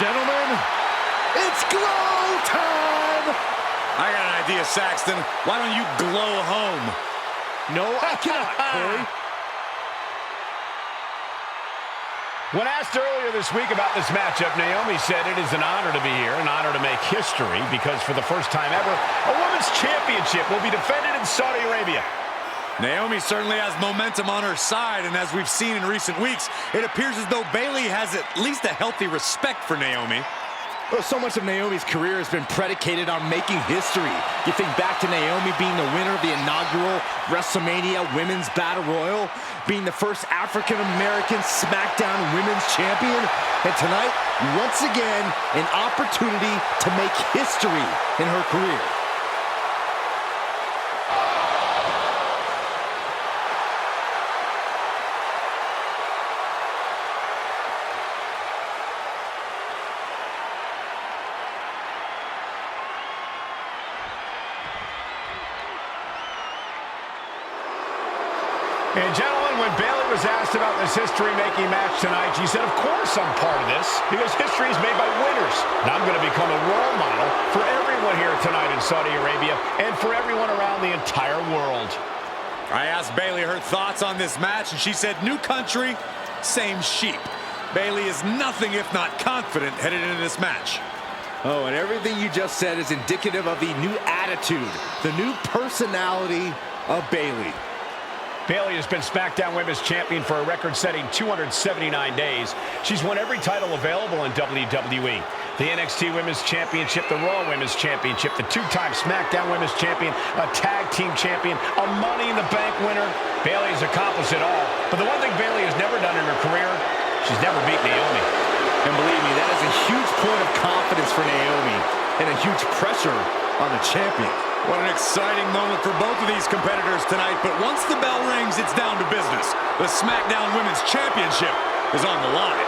gentlemen, it's glow time! I got an idea, Saxton. Why don't you glow home? No, I cannot, Corey. When asked earlier this week about this matchup, Naomi said it is an honor to be here, an honor to make history, because for the first time ever, a women's championship will be defended in Saudi Arabia. Naomi certainly has momentum on her side, and as we've seen in recent weeks, it appears as though Bayley has at least a healthy respect for Naomi. Well, so much of Naomi's career has been predicated on making history. You think back to Naomi being the winner of the inaugural WrestleMania Women's Battle Royal, being the first African-American SmackDown Women's Champion, and tonight, once again, an opportunity to make history in her career. And gentlemen, when Bayley was asked about this history-making match tonight, she said, of course I'm part of this, because history is made by winners. And I'm going to become a role model for everyone here tonight in Saudi Arabia and for everyone around the entire world. I asked Bayley her thoughts on this match, and she said, new country, same sheep. Bayley is nothing if not confident headed into this match. Oh, and everything you just said is indicative of the new attitude, the new personality of Bayley. Bayley has been SmackDown Women's Champion for a record-setting 279 days. She's won every title available in WWE. The NXT Women's Championship, the Raw Women's Championship, the two-time SmackDown Women's Champion, a Tag Team Champion, a Money in the Bank winner. Bayley has accomplished it all. But the one thing Bayley has never done in her career, she's never beat Naomi. And believe me, that is a huge point of confidence for Naomi and a huge pressure on the champion. What an exciting moment for both of these competitors tonight, but once the bell rings, it's down to business. The SmackDown Women's Championship is on the line.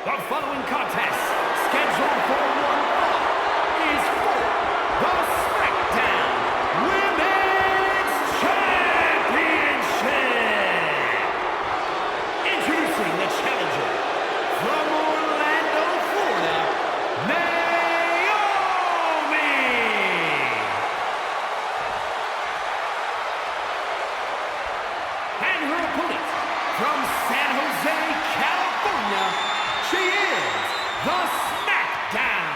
The following contest, scheduled for one fall, is for the SmackDown Women's Championship. Introducing the challenger from Orlando, Florida, Naomi. And her opponent from San Jose, California, she is the SmackDown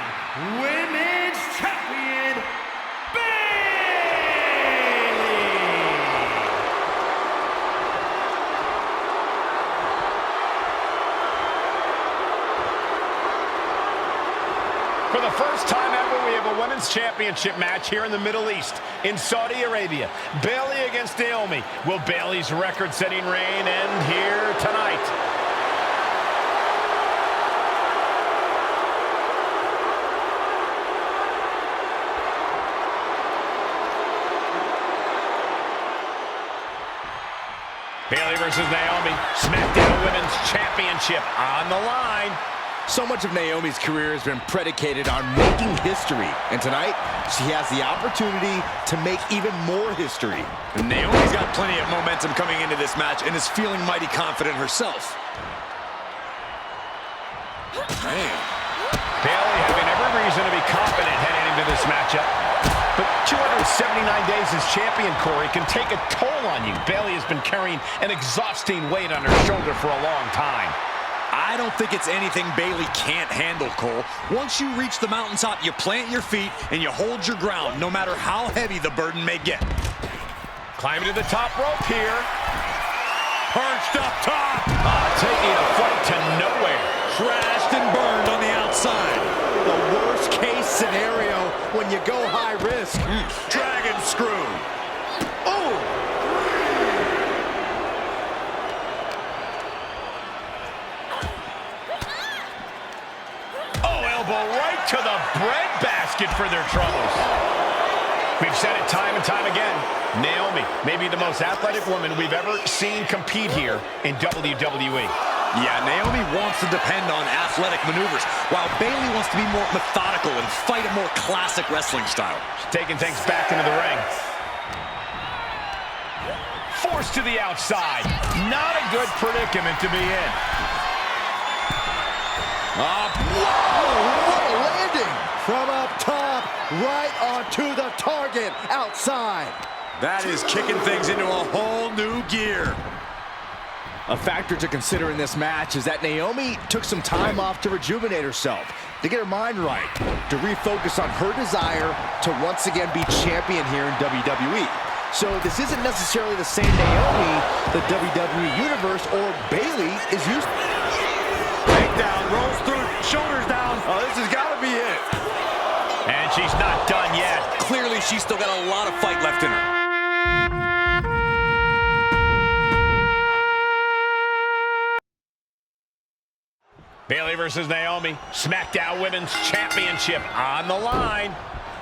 Women's Champion, Bayley! For the first time ever, we have a Women's Championship match here in the Middle East, in Saudi Arabia. Bayley against Naomi. Will Bayley's record-setting reign end here tonight? Bayley versus Naomi, SmackDown Women's Championship on the line. So much of Naomi's career has been predicated on making history, and tonight, she has the opportunity to make even more history. And Naomi's got plenty of momentum coming into this match and is feeling mighty confident herself. Man. Bayley having every reason to be confident heading into this matchup. But 279 days as champion, Corey, can take a toll on you. Bayley has been carrying an exhausting weight on her shoulder for a long time. I don't think it's anything Bayley can't handle, Cole. Once you reach the mountaintop, you plant your feet and you hold your ground, no matter how heavy the burden may get. Climbing to the top rope here. Perched up top. Taking a fight to nowhere. Crashed and burned on the outside. The worst case scenario when you go high risk. Dragon screw. Oh! Oh, elbow right to the breadbasket for their troubles. We've said it time and time again. Naomi, maybe the most athletic woman we've ever seen compete here in WWE. Yeah, Naomi wants to depend on athletic maneuvers, while Bayley wants to be more methodical and fight a more classic wrestling style. She's taking things back into the ring. Forced to the outside. Not a good predicament to be in. Whoa, what a landing! From up top, right onto the target, outside. That is kicking things into a whole new gear. A factor to consider in this match is that Naomi took some time off to rejuvenate herself, to get her mind right, to refocus on her desire to once again be champion here in WWE. So this isn't necessarily the same Naomi the WWE Universe or Bayley is used to. Takedown, rolls through, shoulders down. Oh, this has got to be it. And she's not done yet. Clearly, she's still got a lot of fight left in her. Bayley versus Naomi. SmackDown Women's Championship on the line.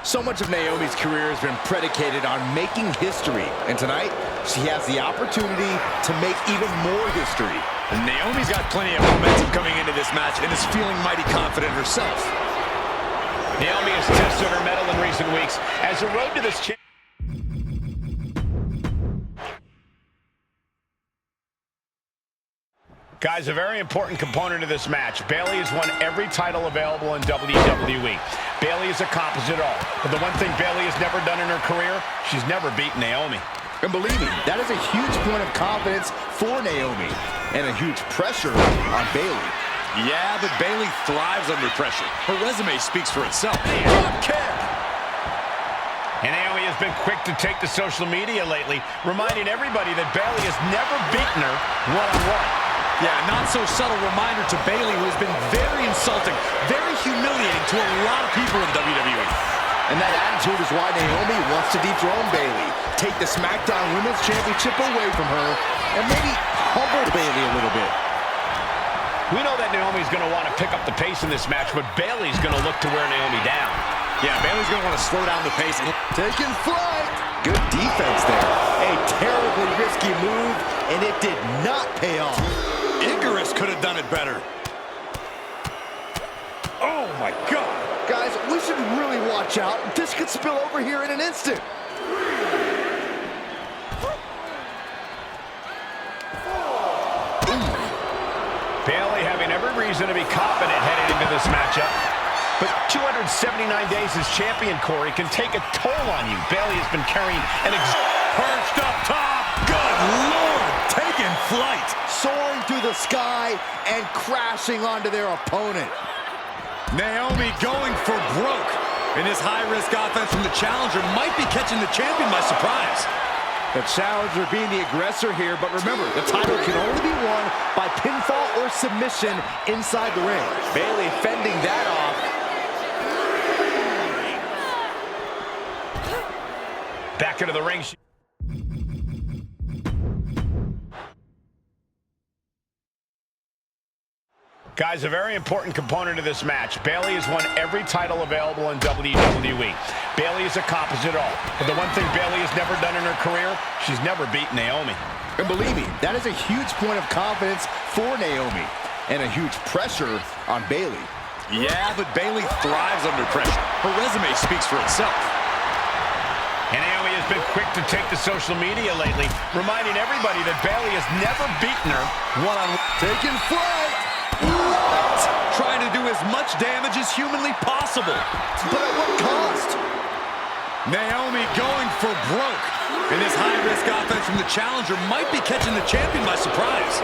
So much of Naomi's career has been predicated on making history. And tonight, she has the opportunity to make even more history. And Naomi's got plenty of momentum coming into this match and is feeling mighty confident herself. Naomi has tested her mettle in recent weeks as the road to this Guys, a very important component of this match. Bayley has won every title available in WWE. Bayley has accomplished it all. But the one thing Bayley has never done in her career, she's never beaten Naomi. And believe me, that is a huge point of confidence for Naomi and a huge pressure on Bayley. Yeah, but Bayley thrives under pressure. Her resume speaks for itself. Drop kick! And Naomi has been quick to take to social media lately, reminding everybody that Bayley has never beaten her one-on-one. Yeah, not so subtle reminder to Bayley, who has been very insulting, very humiliating to a lot of people in WWE. And that attitude is why Naomi wants to dethrone Bayley, take the SmackDown Women's Championship away from her, and maybe humble Bayley a little bit. We know that Naomi's going to want to pick up the pace in this match, but Bayley's going to look to wear Naomi down. Yeah, Bayley's going to want to slow down the pace. Taking flight. Good defense there. A terribly risky move, and it did not pay off. Icarus could have done it better. Oh, my God. Guys, we should really watch out. This could spill over here in an instant. Bayley having every reason to be confident heading into this matchup. But 279 days as champion, Corey, can take a toll on you. Bayley has been carrying an perched up top. Good Lord, taking flight. Soaring through the sky and crashing onto their opponent. Naomi going for broke. And this high-risk offense from the challenger might be catching the champion by surprise. The challenger being the aggressor here, but remember, the title can only be won by pinfall or submission inside the ring. Bayley fending that off. back into the ring. Guys, a very important component of this match. Bayley has won every title available in WWE. Bayley has accomplished it all. But the one thing Bayley has never done in her career, she's never beaten Naomi. And believe me, that is a huge point of confidence for Naomi and a huge pressure on Bayley. Yeah, but Bayley thrives under pressure. Her resume speaks for itself. And Naomi has been quick to take to social media lately, reminding everybody that Bayley has never beaten her one-on-one. Taking flight. What? Trying to do as much damage as humanly possible. But at what cost? Naomi going for broke. And this high-risk offense from the challenger might be catching the champion by surprise.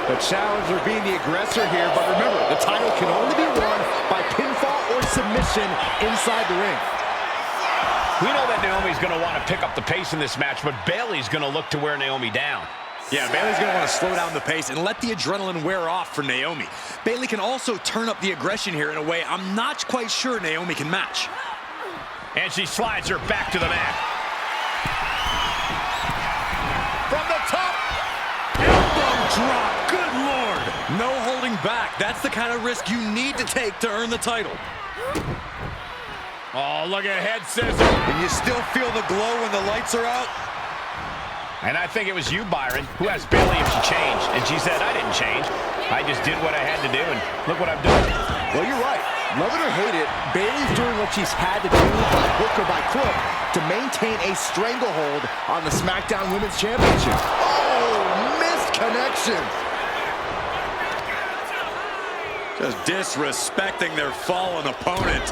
The challenger being the aggressor here, but remember, the title can only be won by pinfall or submission inside the ring. We know that Naomi's going to want to pick up the pace in this match, but Bayley's going to look to wear Naomi down. Yeah, Bayley's going to want to slow down the pace and let the adrenaline wear off for Naomi. Bayley can also turn up the aggression here in a way I'm not quite sure Naomi can match. And she slides her back to the mat. From the top. Elbow drop. Good Lord. No holding back. That's the kind of risk you need to take to earn the title. Oh, look at head scissor. And you still feel the glow when the lights are out? And I think it was you, Byron, who asked Bayley if she changed. And she said, I didn't change. I just did what I had to do, and look what I've done. Well, you're right. Love it or hate it, Bayley's doing what she's had to do by hook or by crook to maintain a stranglehold on the SmackDown Women's Championship. Oh, missed connection. Just disrespecting their fallen opponent.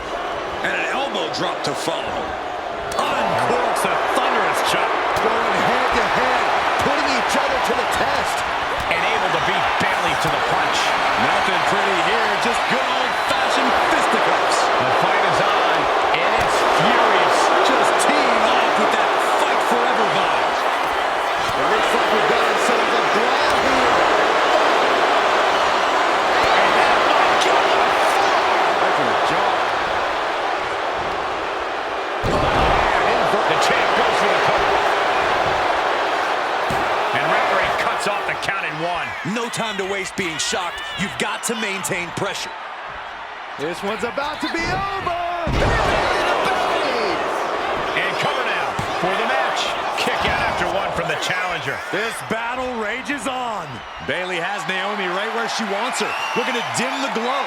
And an elbow drop to follow. Uncorks a thunderous chop. Going head to head, putting each other to the test. And able to beat Bayley to the punch. Nothing pretty here, just good old-fashioned fisticuffs. The fight is on, and it's furious. Just teeing off with that fight forever vibe. It looks like we've got ourselves a brawl here. Right to the jaw. The champ goes for the cover. And referee cuts off the count in one. No time to waste being shocked. You've got to maintain pressure. This one's about to be over. Bayley! And cover now for the match. Kick out after one from the challenger. This battle rages on. Bayley has Naomi right where she wants her, looking to dim the glow.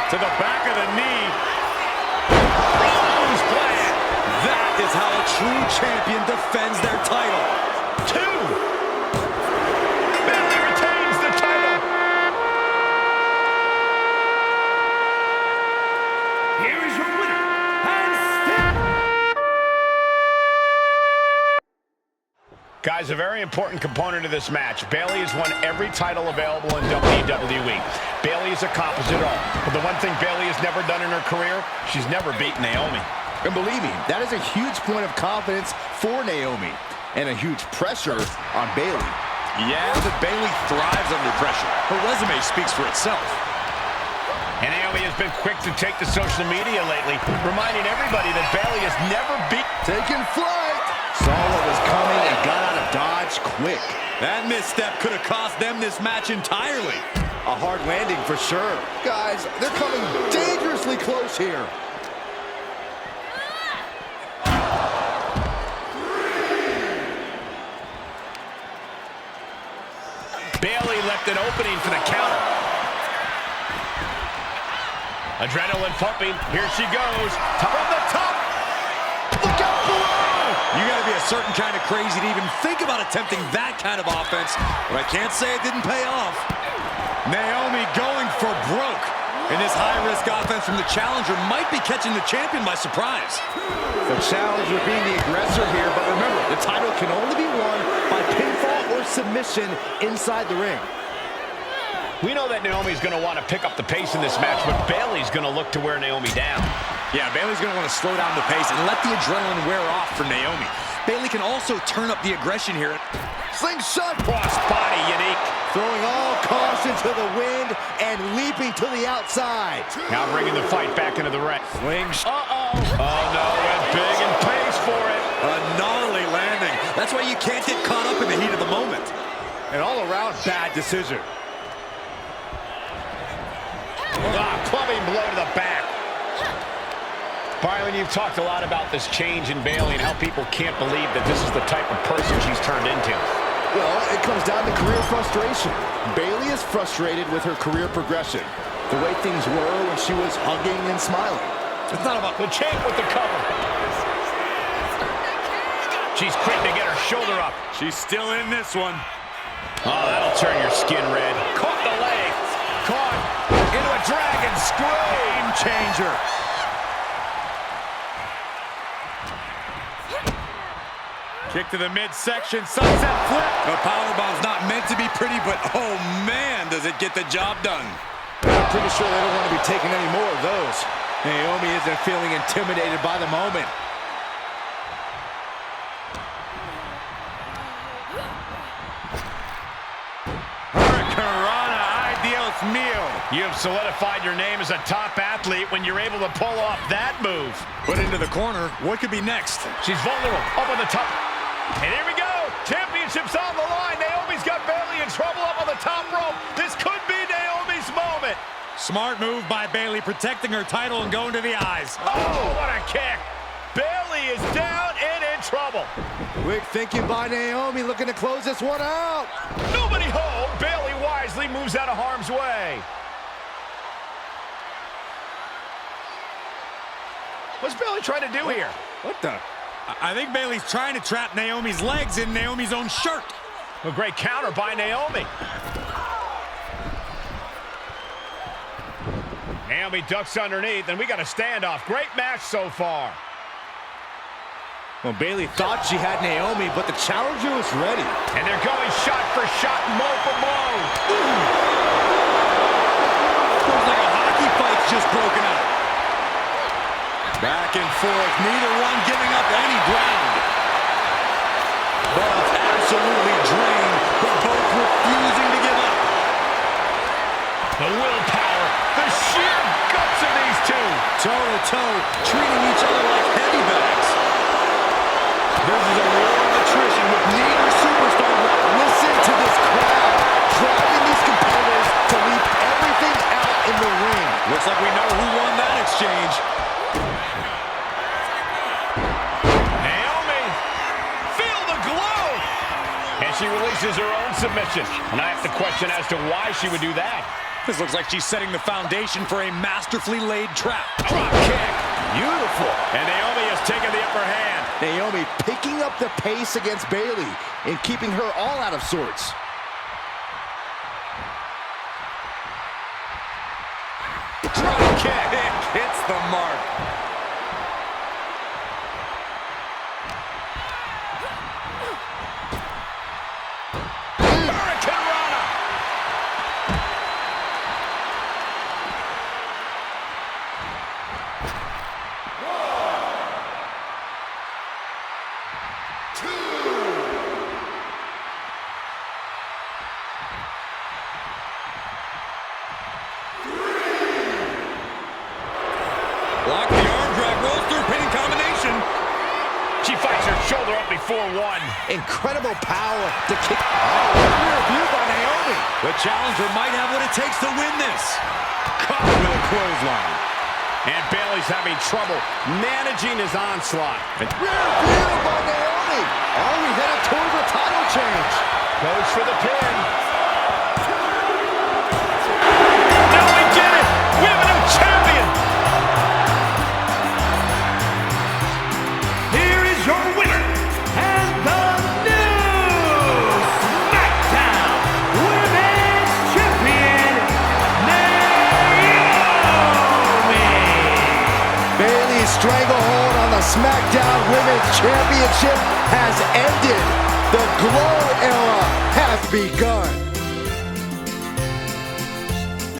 To the back of the knee. That is how a true champion defends their title. 2. Bayley retains the title. Here is your winner, and still... Guys, a very important component of this match. Bayley has won every title available in WWE. Bayley has accomplished it all. But the one thing Bayley has never done in her career, she's never beaten Naomi. And believe me, that is a huge point of confidence for Naomi and a huge pressure on Bayley. Yeah, but Bayley thrives under pressure. Her resume speaks for itself. And Naomi has been quick to take to social media lately, reminding everybody that Bayley has never beat. Taking flight. Saw what was coming and got out of dodge quick. That misstep could have cost them this match entirely. A hard landing for sure. Guys, they're coming dangerously close here. Bayley left an opening for the counter. Adrenaline pumping. Here she goes. From the top. Look out below. You got to be a certain kind of crazy to even think about attempting that kind of offense. But I can't say it didn't pay off. Naomi going for broke. And this high-risk offense from the challenger might be catching the champion by surprise. The challenger being the aggressor here, but remember, the title can only be won by pinfall or submission inside the ring. We know that Naomi's going to want to pick up the pace in this match, but Bayley's going to look to wear Naomi down. Yeah, Bayley's going to want to slow down the pace and let the adrenaline wear off for Naomi. Bayley can also turn up the aggression here. Slingshot. Cross body unique. Throwing all caution to the wind and leaping to the outside. Now bringing the fight back into the ring. Slingshot. Oh no, went big and pays for it. A gnarly landing. That's why you can't get caught up in the heat of the moment. An all-around bad decision. Clubbing blow to the back. Byron, you've talked a lot about this change in Bayley and how people can't believe that this is the type of person she's turned into. Well, it comes down to career frustration. Bayley is frustrated with her career progression. The way things were when she was hugging and smiling. It's not about the champ with the cover. She's quick to get her shoulder up. She's still in this one. Oh, that'll turn your skin red. Caught the leg. Caught into a dragon screw. Game changer. Kick to the midsection, sunset flip. The powerbomb's not meant to be pretty, but oh man, does it get the job done. I'm pretty sure they don't want to be taking any more of those. Naomi isn't feeling intimidated by the moment. Hurricanrana, ideos mio. You have solidified your name as a top athlete when you're able to pull off that move. Put into the corner. What could be next? She's vulnerable. Up on the top. And here we go. Championship's on the line. Naomi's got Bayley in trouble up on the top rope. This could be Naomi's moment. Smart move by Bayley, protecting her title and going to the eyes. Oh, what a kick. Bayley is down and in trouble. Quick thinking by Naomi, looking to close this one out. Nobody home. Bayley wisely moves out of harm's way. What's Bayley trying to do here? What the? I think Bayley's trying to trap Naomi's legs in Naomi's own shirt. A great counter by Naomi. Naomi ducks underneath, and we got a standoff. Great match so far. Well, Bayley thought she had Naomi, but the challenger was ready. And they're going shot for shot, blow for blow. Feels like a hockey fight's just broken up. Back and forth, neither one giving up any ground. Both absolutely drained, but both refusing to give up. The willpower, the sheer guts of these two. Toe-to-toe, treating each other like heavy bags. This is a war of attrition with neither superstar left. Listen to this crowd, driving these competitors to leave everything out in the ring. Looks like we know who won that exchange. Naomi, feel the glow. And she releases her own submission. And I have to question as to why she would do that. This looks like she's setting the foundation for a masterfully laid trap. Drop kick. Beautiful. And Naomi has taken the upper hand. Naomi picking up the pace against Bayley and keeping her all out of sorts. Drop kick. Hits the mark. Hurricane Rana. Block the arm drag, rolls through, pinning combination. She fights her shoulder up before one. Incredible power to kick. Rear view by Naomi. The challenger might have what it takes to win this. Caught with a clothesline. And Bayley's having trouble managing his onslaught. Rear view by Naomi. Are we headed towards a title change? Goes for the pin. Now we did it. We have a new champion. Here is your winner, and the new SmackDown Women's Champion, Naomi. Bayley's stranglehold on the SmackDown Women's Championship has ended. The Glow era has begun.